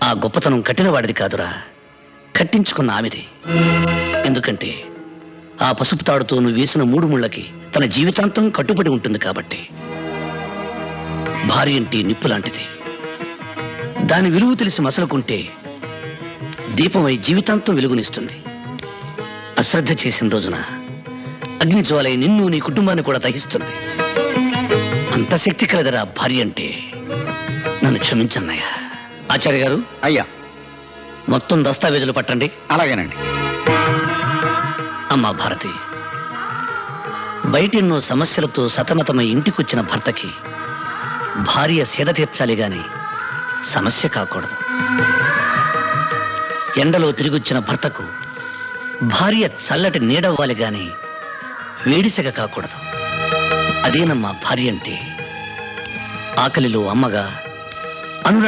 ఆ గొప్పతనం కట్టినవాడిది కాదురా, కట్టించుకున్న ఆమెది. ఎందుకంటే ఆ పసుపు తాడుతో నువ్వు వేసిన 3 ముళ్ళకి తన జీవితాంతం కట్టుబడి ఉంటుంది కాబట్టి. భార్య అంటే నిప్పు లాంటిది. దాని విలువ తెలిసి మసలుకుంటే దీపమై జీవితాంతం వెలుగునిస్తుంది. అశ్రద్ధ చేసిన రోజున అగ్ని జ్వాలై నిన్ను నీ కుటుంబాన్ని కూడా దహిస్తుంది. అంత శక్తి కలదరా భార్య అంటే. నన్ను క్షమించన్నయ్యా. ఆచార్య గారు, అయ్యా, మొత్తం దస్తావేజులు పట్టండి. అలాగేనండి. అమ్మా భారతి, బయటెన్నో సమస్యలతో సతమతమై ఇంటికొచ్చిన భర్తకి భార్య సేద తీర్చాలి గాని సమస్య కాకూడదు. ఎండలో తిరిగొచ్చిన భర్తకు భార్య చల్లటి నీడవ్వాలి గాని వేడిసెగ కాకూడదు. అదేనమ్మా భార్య అంటే. ఆకలిలో అమ్మగా,